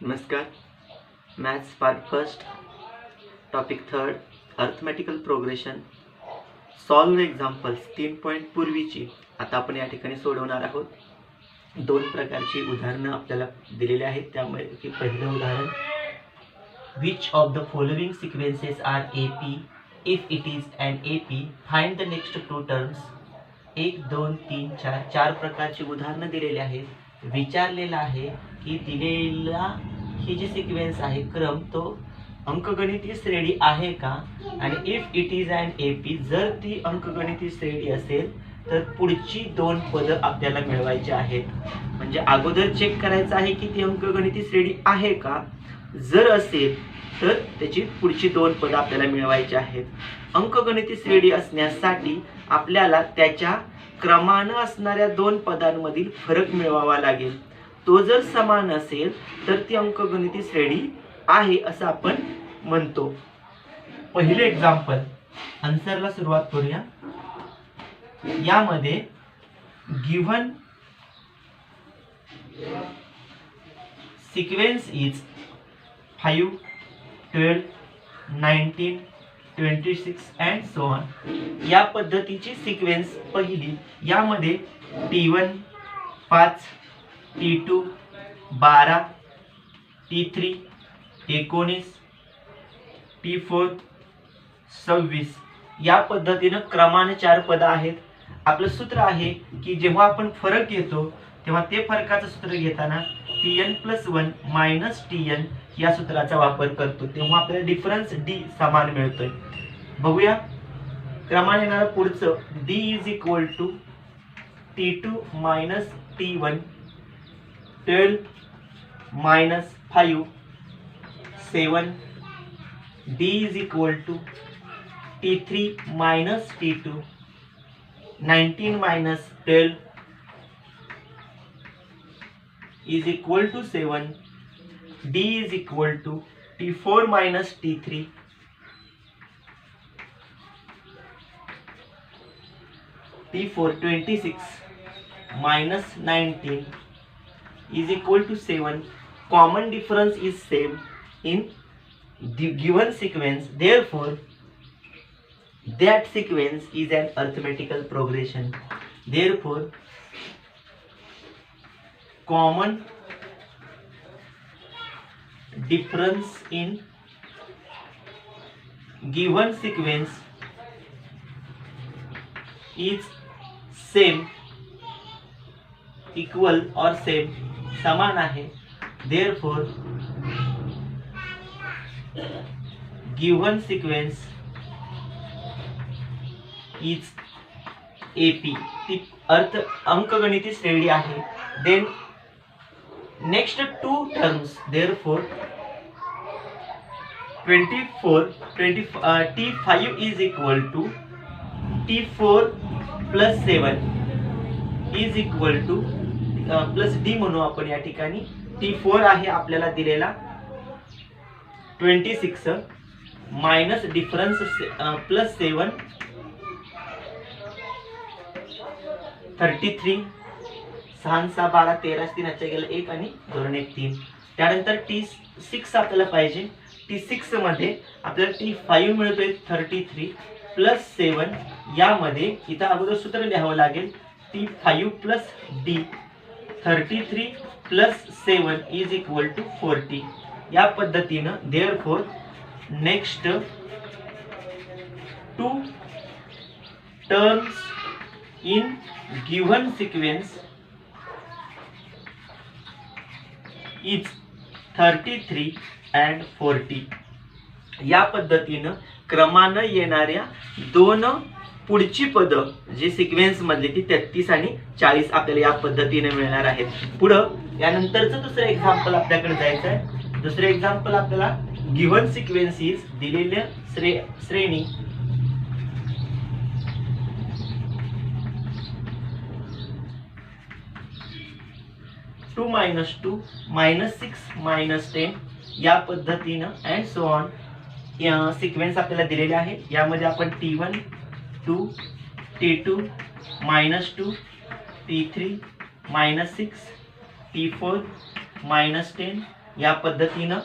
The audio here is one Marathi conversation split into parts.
नमस्कार. Maths part first, topic third, arithmetical progression, solve examples 3 point पूर्वीची आता आपण या ठिकाणी सोडवणार आहोत. 2 प्रकारची उदाहरणं आपल्याला दिलेली आहेत. त्यामुळे की पहिलं उदाहरण, which of the following sequences are AP if it is an AP, find the next 2 terms. 1 2 3 4 4 प्रकारची उदाहरणं दिलेली आहेत. विचारलेलं आहे की दिलेला ही जी सिक्वेन्स आहे क्रम तो अंकगणितीय श्रेणी आहे का, आणि if it is an AP, जर ती अंकगणितीय श्रेणी असेल तर पुढची 2 पदं आपल्याला मिळवायची आहेत. म्हणजे अगोदर चेक करायचं आहे की ती अंकगणितीय श्रेणी आहे का. जर असेल तर त्याची पुढची 2 पदं आपल्याला मिळवायची आहेत. अंकगणितीय श्रेणी असण्यासाठी आपल्याला त्याच्या क्रमानं असणाऱ्या 2 पदांमधील फरक मिळवावा लागेल. तो जर समान असेल तर ती अंकगणितीय श्रेणी आहे असं आपण म्हणतो. पहिले एक्झाम्पल, आन्सरला सुरुवात करूया. यामध्ये given sequence is 5 12 19 26 and so on. या पद्धतीची सिक्वेन्स पहिली. यामध्ये T1 5, T2 12, T3 19, T4 26. या पद्धतीनं क्रमाने 4 पदं आहेत. आपलं सूत्र आहे की जेव्हा आपण फरक घेतो तेव्हा ते फरकाचं सूत्र घेताना Tn+1 - Tn या सूत्राचा वापर करतो, तेव्हा आपल्याला डिफरन्स D समान मिळतोय. बघूया क्रमाने येणारं पुढचं. D = T2 - T1, 12 - 5 7. D = T3 - T2, 19 - 12 = 7. D = T4 - T3, T4 26 - 19 = 7. Common difference is same in the given sequence, therefore that sequence is an arithmetical progression. Therefore common difference in given sequence is same, equal or same, समान आहे. Therefore given sequence is AP, ती अंकगणितीय श्रेणी आहे. Then next 2 terms, therefore T5 is equal to T4 + 7 is equal to plus D म्हणू आपण या ठिकाणी. T4 आहे आपल्याला दिलेला 26 मायनस डिफरन्स +7 33. 6 6 12 13 3 गेलं 1 आणि 2 1 3. त्यानंतर T6 आपल्याला पाहिजे. T6 मध्ये आपल्याला T5 मिळतोय 33 + 7. यामध्ये इथं अगोदर सूत्र लिहावं लागेल. T5 + D, 33 + 7 = 40. या पद्धतीनं therefore next 2 terms in given sequence is 33 and 40. या पद्धतीनं क्रमानं येणाऱ्या 2 पुढची पदं जी सिक्वेन्स मधली ती 33 आणि 40 आपल्याला या पद्धतीने मिळणार आहेत. पुढं यानंतरचं दुसरं एक्झाम्पल आपल्याकडे जायचं आहे. दुसरं एक्झाम्पल आपल्याला गिव्हन सिक्वेन्स इज दिलेल्या श्रेणी (2 - 2 -6 -10) या पद्धतीनं अँड सो ऑन सिक्वेन्स आपल्याला दिलेले आहे. यामध्ये आपण T1 2, T2 -2, T3 -6, T4 -10, या पद्धतीनं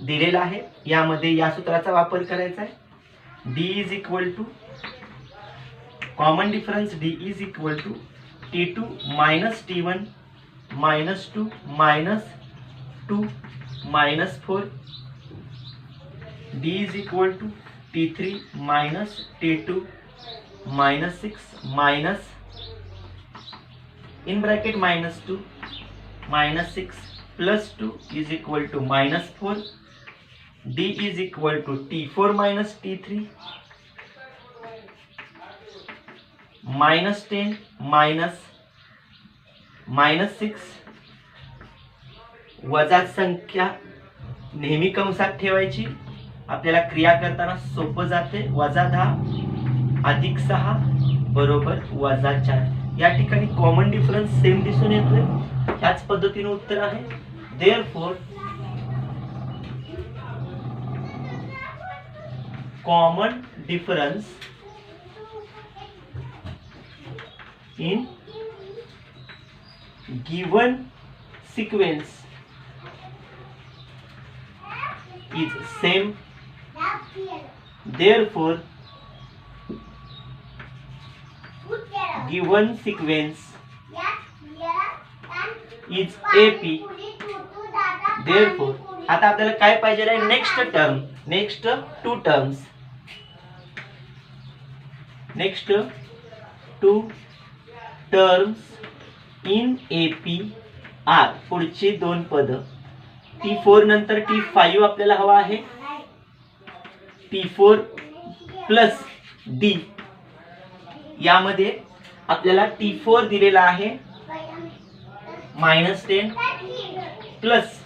दिलेला आहे. यामध्ये या सूत्राचा वापर करायचा आहे. D is equal to common difference D is equal to T2 minus T1 minus 2 minus 2 minus 4. D is equal to T3 minus T2 minus 6 minus in bracket minus 2 minus 6 plus 2 is equal to minus 4. D is equal to T4 minus T3 minus 10 minus minus 6. वजा संख्या नेहमी कंसात ठेवायची, आपल्याला क्रिया करताना सोपं जाते. वजा 10 अधिक 6 बरोबर वजा 4. या ठिकाणी कॉमन डिफरन्स सेम दिसून येतोय. त्याच पद्धतीने उत्तर आहे. Therefore common difference in given sequence is same. Therefore given sequence is AP. Therefore आता आपल्याला काय पाहिजे आहे? Next term, next two terms, next two terms in AP are. पुढची दोन पद T4 नंतर T5 आपल्याला हवा आहे. T4 plus D. यामध्ये आपल्याला T4 दिलेला आहे -10 प्लस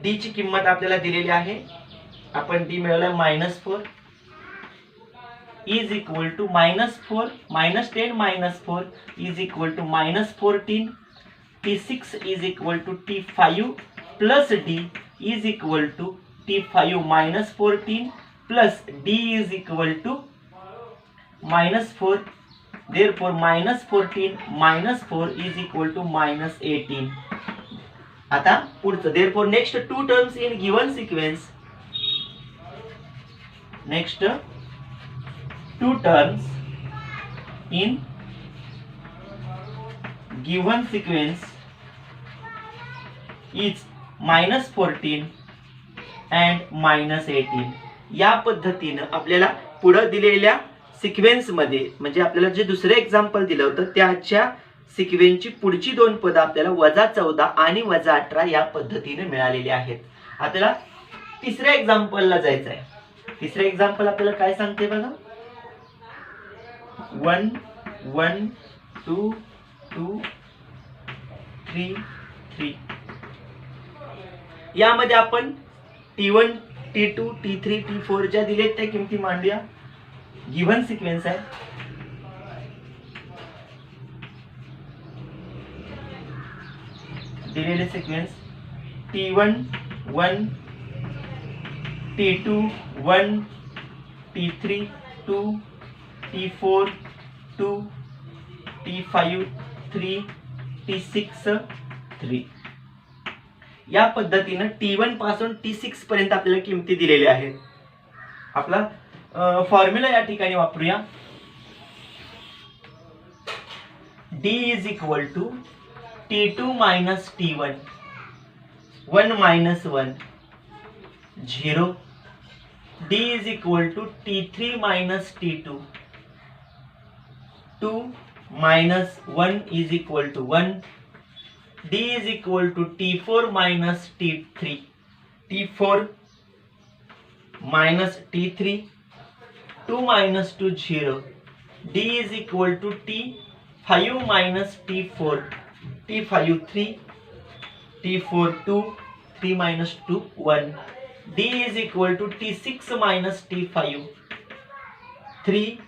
D ची किंमत आपल्याला दिलेली आहे. आपण D मिळवला -4 is equal to -4 -10 -4 is equal to -14. T6 is equal to T5 plus D is equal to T5 minus 14 plus D is equal to -4. Therefore -14 minus 4 is equal to -18. आता पुढचं. Therefore next two terms in given sequence, next two terms in given sequence is -14 and -18. या पद्धतीनं आपल्याला पुढे दिलेल्या सिक्वेन्स मध्ये, म्हणजे आपल्याला जे दुसरे एक्झाम्पल दिलं होतं त्याच्या सिक्वेन्सची पुढची दोन पदं आपल्याला -14 आणि -18 या पद्धतीने मिळालेली आहेत. आपल्याला तिसऱ्या एक्झाम्पलला जायचं आहे. तिसरे एक्झाम्पल आपल्याला काय सांगते बघा. 1 1 2 2 3 3. यामध्ये आपण T1 T2 T3 T4 ज्या दिलेत त्या किमती मांडूया. गिव्हन सिक्वेन्स आहे. दिलेले sequence T1 1 T2 1 T3 2 T4 2 T5 3 T6 3. या पद्धतीने T1 पासून T6 पर्यंत आपल्याला किमती दिलेल्या आहेत. आपला फॉर्म्युला या ठिकाणी वापरूया. D is equal to T2 minus T1 1 minus 1 0. D is equal to T3 minus T2 2 minus 1 is equal to 1. D is equal to T4 minus T3. T4 minus T3 2 minus 2 0. D is equal to T5 minus T4. T5 3 T4 2 3 minus 2 1. D is equal to T6 minus T5 3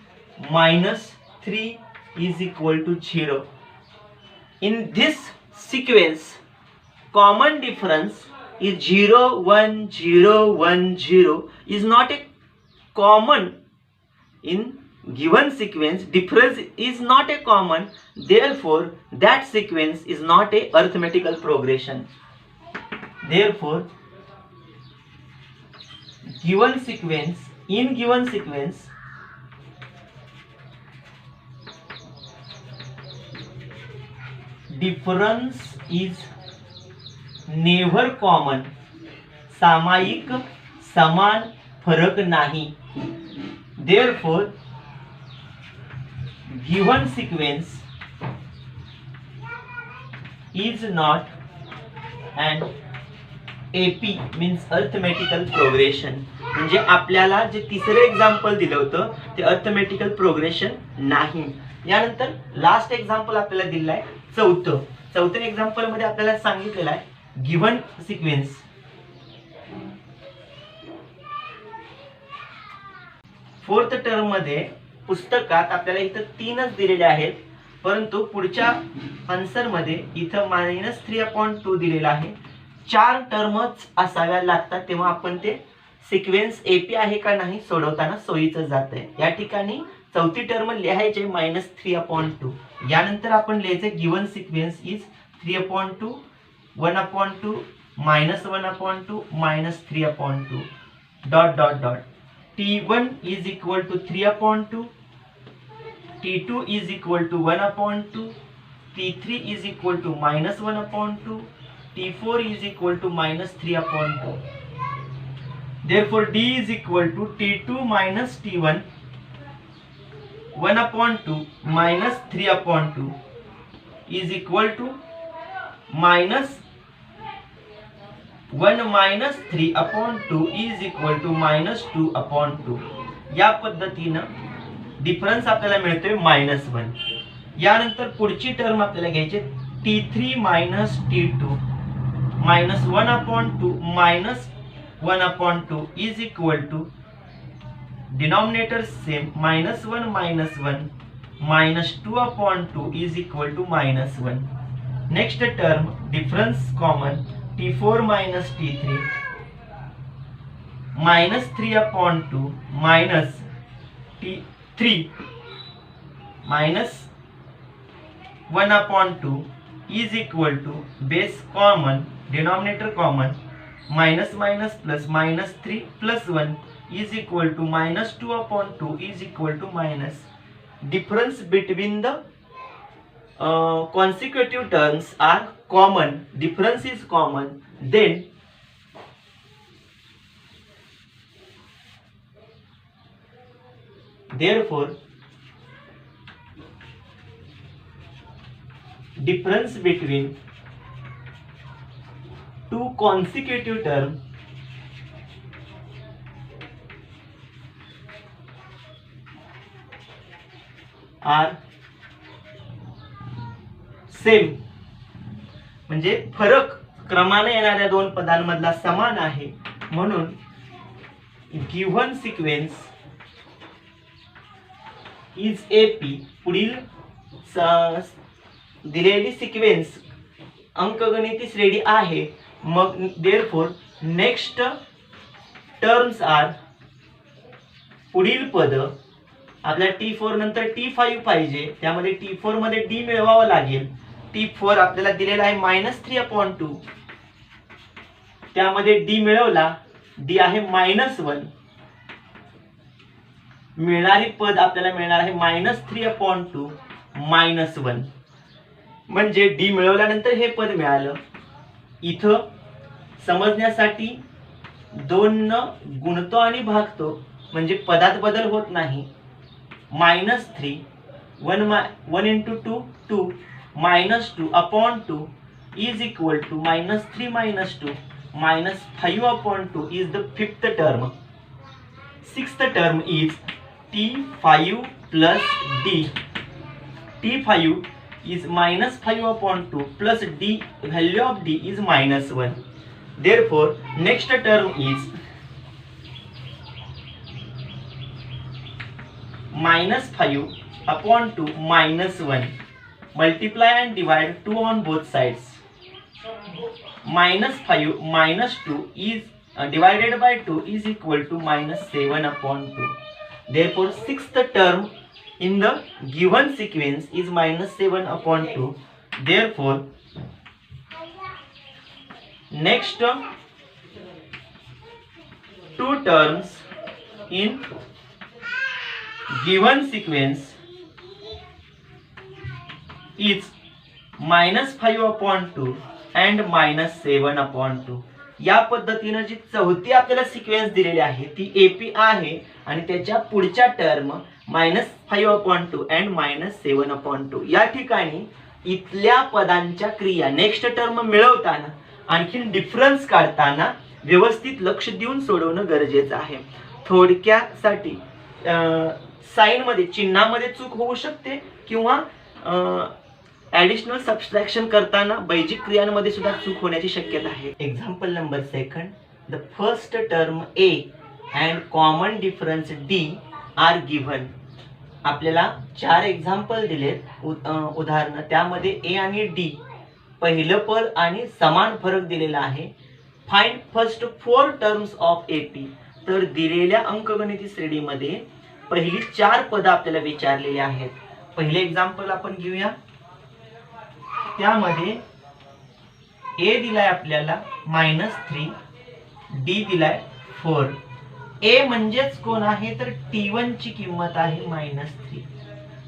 minus 3 is equal to 0. In this sequence, common difference is 0 1 0 1 0 is not a common in given sequence difference is not a common, therefore that sequence is not a arithmetical progression. Therefore given sequence, in given sequence difference is never common. सामायिक समान फरक नाही. Therefore given sequence is not an AP means arithmetical progression. म्हणजे आपल्याला जे तिसरे एक्झाम्पल दिलं होतं ते अर्थमॅटिकल प्रोग्रेशन नाही. यानंतर लास्ट एक्झाम्पल आपल्याला दिलेलं आहे चौथ्या एक्झाम्पल मध्ये आपल्याला सांगितलेलं आहे गिव्हन सिक्वेन्स. फोर्थ टर्म मध्ये पुस्तकात आपल्याला इथं 3च दिलेले आहेत, परंतु पुढच्या आन्सर मध्ये इथं -3/2 दिलेला आहे. 4 टर्मच असाव्या लागतात, तेव्हा आपण ते सिक्वेन्स एपी आहे का नाही सोडवताना सोयीचं जात आहे. या ठिकाणी चौथी टर्म लिहायचे -3/2. यानंतर आपण लिहायचे given sequence is 3/2, 1/2, -1/2, -3/2 dot dot dot. T1 is equal to 3/2, T2 is equal to 1/2, T3 is equal to -1/2, T4 is equal to -3/2. Therefore D is equal to T2 minus T1, 1/2 minus 3/2 is equal to -1 minus 3/2 is equal to -2/2. या पद्धतीनं डिफरन्स आपल्याला मिळतोय -1. यानंतर पुढची टर्म आपल्याला घ्यायची T3 minus T2 minus 1/2 minus 1/2 is equal to denominator same -1 minus 1 minus 2/2 is equal to -1. Next term difference common T4 minus T3 minus 3/2 minus T3 minus 1/2 is equal to base common denominator common minus minus plus -3 plus 1 is equal to -2/2 is equal to minus. Difference between the consecutive terms are common, difference is common, then therefore difference between two consecutive terms are same. म्हणजे फरक क्रमाने येणाऱ्या दोन पदांमधला समान आहे, म्हणून गिव्हन सिक्वेन्स इज एपी. पुढील दिलेली सिक्वेन्स अंकगणिती श्रेणी आहे, मग देअरफॉर नेक्स्ट टर्म्स आर पुढील पद आपल्याला T4 नंतर T5 पाहिजे, त्यामध्ये T4 मध्ये D मिळवावं लागेल. T4 आपल्याला दिलेला आहे -3/2, त्यामध्ये D मिळवला, D आहे -1. मिळणारी पद आपल्याला मिळणार आहे -3/2 -1. म्हणजे D मिळवल्यानंतर हे पद मिळालं. इथं समजण्यासाठी 2 न गुणतो आणि भागतो, म्हणजे पदात बदल होत नाही. -3 1 into 2 2 -2/2 is equal to -3 minus 2 -5/2 is the fifth term. Sixth term is T5 plus D. T5 is -5/2 plus D, value of D is -1. Therefore next term is -5/2 -1. Multiply and divide 2 on both sides. -5 minus 2 is divided by 2 is equal to -7/2. Therefore, sixth term in the given sequence is minus 7 upon 2. Therefore, next two terms in given sequence is minus 5 upon 2 and minus 7 upon 2. या पद्धतीने जी चौथी आपल्याला सिक्वेन्स दिलेली आहे ती एपी आहे आणि त्याच्या पुढच्या term minus 5 upon 2 and minus 7 upon 2. या ठिकाणी इथल्या पदांच्या क्रिया नेक्स्ट टर्म मिळवताना आणखीन डिफरन्स काढताना व्यवस्थित लक्ष देऊन सोडवणं गरजेचं आहे. थोडक्यासाठी साइन मध्ये चिन्हामध्ये चूक होऊ शकते किंवा ॲडिशनल सबस्ट्रॅक्शन करताना बैजिक क्रियांमध्ये सुद्धा चूक होण्याची शक्यता आहे. Example number second, the first term a and common difference D are given. आपल्याला 4 एक्झाम्पल दिलेत उदाहरण. त्यामध्ये ए आणि डी पहिलं पद आणि समान फरक दिलेला आहे. Find first 4 terms of AP. तर दिलेल्या अंकगणिती श्रेणीमध्ये पहिली 4 पद आपल्याला विचारलेली आहेत. पहिले एक्झाम्पल आपण घेऊया. त्यामध्ये ए दिलाय आपल्याला -3, डी दिलाय 4. ए म्हणजेच कोण आहे तर T1 ची किंमत आहे -3.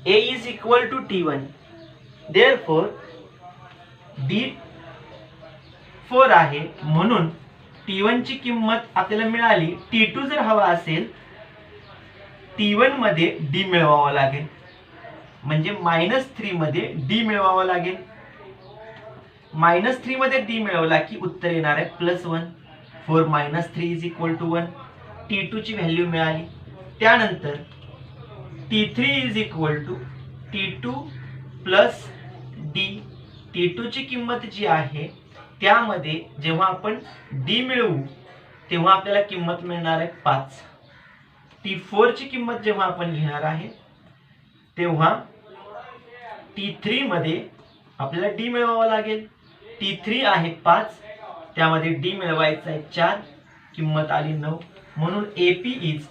A is equal to T1. Therefore d 4 आहे म्हणून T1 ची किंमत आपल्याला मिळाली. T2 जर हवा असेल T1 मध्ये डी मिळवावा लागेल, म्हणजे -3 मध्ये डी मिळवावा लागेल. -3 मध्ये डी मिळवला की उत्तर येणार आहे +1. 4 - 3 इज इक्वल टू 1. T2 ची व्हॅल्यू मिळाली. त्यानंतर T3 is equal to T2 plus D. T2 ची किंमत जी आहे त्यामध्ये जेव्हा आपण डी मिळवू तेव्हा आपल्याला किंमत मिळणार आहे 5. T4 ची किंमत जेव्हा आपण घेणार आहे तेव्हा T3 मध्ये आपल्याला डी मिळवावा लागेल. T3 आहे 5, त्यामध्ये डी मिळवायचा आहे 4, किंमत आली 9. म्हणून एपी इज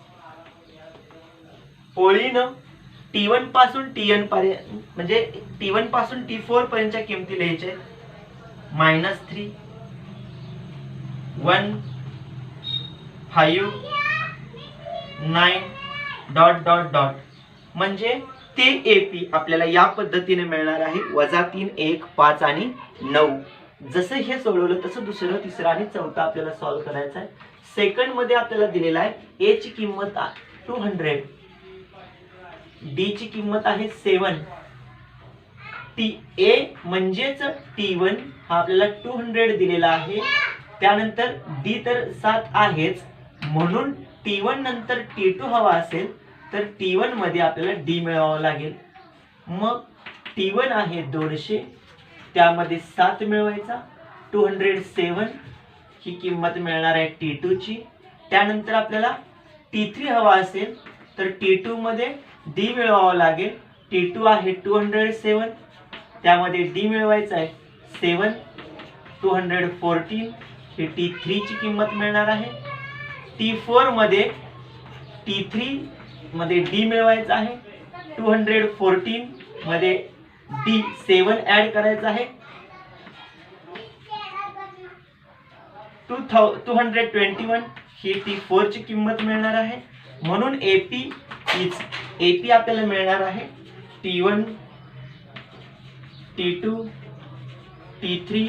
ओळीनं T1 पासून Tn पर्यंत म्हणजे T1 पासून T4 पर्यंतच्या किमती लिहायच्या आहेत. -3, 1, 5, 9 डॉट डॉट डॉट. म्हणजे ते एपी आपल्याला या पद्धतीने मिळणार आहे. -3, 1, 5 आणि 9. जसं हे सोडवलं तसं दुसरं, तिसरं आणि चौथं आपल्याला सॉल्व करायचं आहे. सेकंड मध्ये आपल्याला दिलेला आहे ए ची किंमत 200, डी ची किंमत आहे 7. ए म्हणजेच T1 हा आपल्याला 200 दिलेला आहे. त्यानंतर डी तर 7 आहेच, म्हणून T1 नंतर T2 हवा असेल तर T1 मध्ये आपल्याला डी मिळवावा लागेल. मग T1 आहे 200, त्यामध्ये 7 मिळवायचा. 207 ही किंमत मिळणार आहे T2 ची. त्यानंतर आपल्याला T3 हवा असेल तर T2 मध्ये डी मिळवावा लागेल. T2 आहे 207, त्यामध्ये डी मिळवायचा आहे 7. 214 ही T3 ची किंमत मिळणार आहे. T4 मध्ये T3 मध्ये डी मिळवायचा आहे. 214 मध्ये डी 7 ऍड करायचा आहे. 221 ही T4 ची किंमत मिळणार आहे. म्हणून एपी आपल्याला मिळणार आहे T1, T2, T3,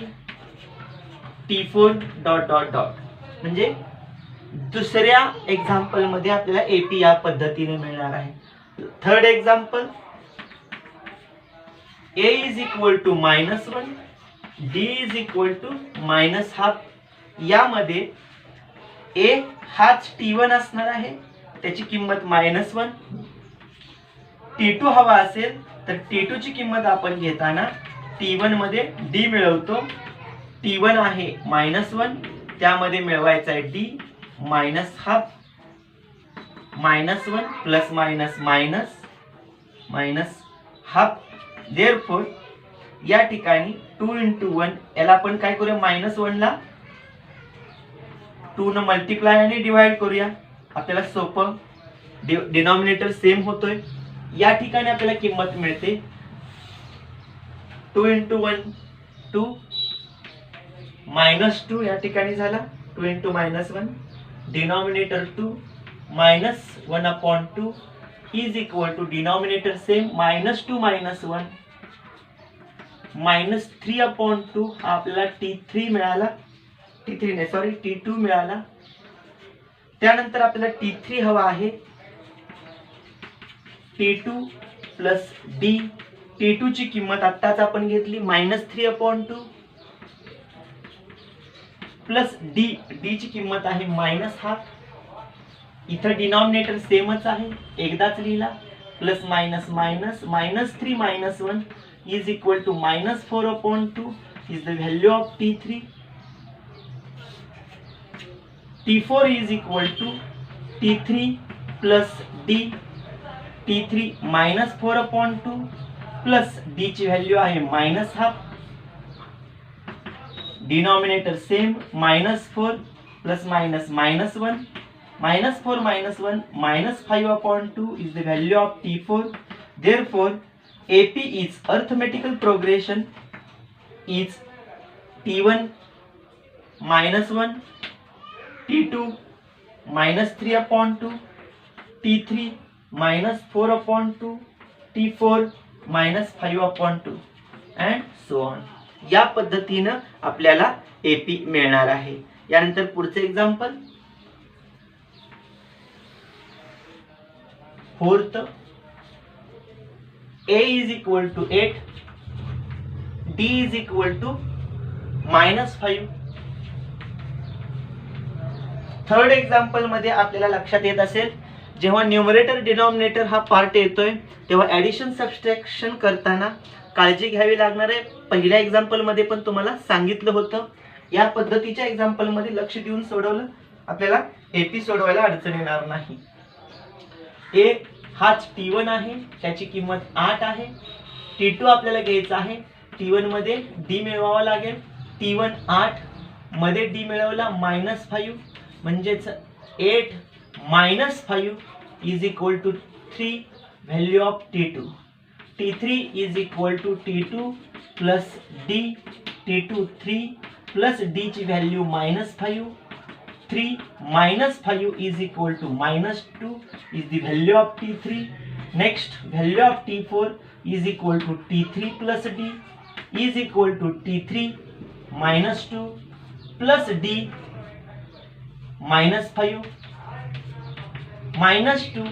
T4 dot dot dot. म्हणजे दुसऱ्या एक्झाम्पल मध्ये आपल्याला एपी या पद्धतीने मिळणार आहे. Third example, a is equal to -1, D is equal to -12. यामध्ये ए हाच T1 असणार आहे, त्याची किंमत -1. T2 हवा असेल तर T2 ची किंमत आपण घेताना T1 मध्ये डी मिळवतो. T1 आहे -1, त्यामध्ये मिळवायचा आहे D -12. -1 plus minus minus -12. Therefore या ठिकाणी 2 × 1 याला आपण काय करूया, -1 ला 2 न मल्टिप्लाय आणि डिवाइड करूया, आपल्याला सोपं. डिनॉमिनेटर सेम होतोय. या ठिकाणी आपल्याला किंमत मिळते 2 × 1 2 -2 या ठिकाणी झाला 2 × -1 denominator 2 -1/2 is equal to denominator same -2 - 1 -3/2 हा आपल्याला T3 मिळाला. T3 नाही सॉरी T2 मिळाला. त्यानंतर आपल्याला T3 हवा आहे. T2 plus D. T2 ची किंमत आत्ताच आपण घेतली -3/2 प्लस D. D ची किंमत आहे -1/2. इथं डिनॉमिनेटर सेमच आहे एकदाच लिहिला plus minus minus -3 - 1 is equal to -4/2 is the value of T3. T4 is equal to T3 plus D. T3 -4/2 plus D ची व्हॅल्यू आहे -1/2. Denominator same -4 plus minus -1 -4 - 1 -5/2 is the value of T4. Therefore, AP is arithmetical progression is T1 -1, T2 -3/2, T3 -4/2, T4 -5/2 and so on. या पद्धतीनं आपल्याला AP मिळणार आहे. यानंतर पुढचे example 4th A is equal to 8, D is equal to -5. Third example मध्ये आपल्याला लक्षात येत असेल जेव्हा न्यूमरेटर डिनॉमिनेटर हा पार्ट येतोय तेव्हा ऍडिशन सबट्रॅक्शन करताना काळजी घ्यावी लागणार आहे. पहिल्या एक्झाम्पल मध्ये पण तुम्हाला सांगितलं होतं. या पद्धतीच्या एक्झाम्पल मध्ये लक्ष देऊन सोडवलं आपल्याला AP सोडवायला अडचण येणार नाही. A हाच T1 आहे त्याची किंमत 8 आहे. T2 आपल्याला घ्यायचा आहे. T1 मध्ये D मिळवावा लागेल. T1 8 मध्ये D मिळवला -5 म्हणजेच 8 - 5 is equal to 3 value of T2. T3 is equal to T2 plus D. T2 3 plus D ची value -5. 3 - 5 is equal to -2 is the value of T3. Next, value of T4 is equal to T3 plus D is equal to T3 -2 plus D -5. -2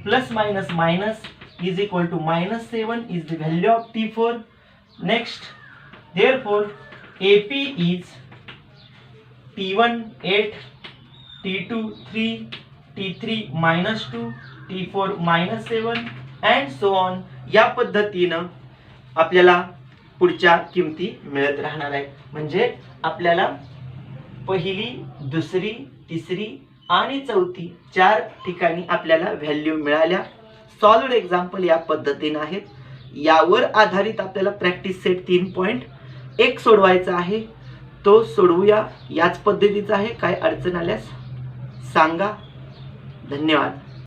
plus minus is equal to -7 is the value of T4. Next, therefore AP is T1 8, T2 3, T3 -2, T4 -7 and so on. या पद्धतीनं आपल्याला पुढच्या किमती मिळत राहणार आहे. म्हणजे आपल्याला पहिली, दुसरी, तिसरी आणि चौथी 4 ठिकाणी आपल्याला व्हॅल्यू मिळाल्या. सॉल्व्ड एक्झाम्पल या पद्धतीने आहेत. यावर आधारित आपल्याला प्रॅक्टिस सेट 3.1 सोडवायचा आहे. तो सोडवूया. याच पद्धतीचा आहे. काय अडचण आल्यास सांगा. धन्यवाद.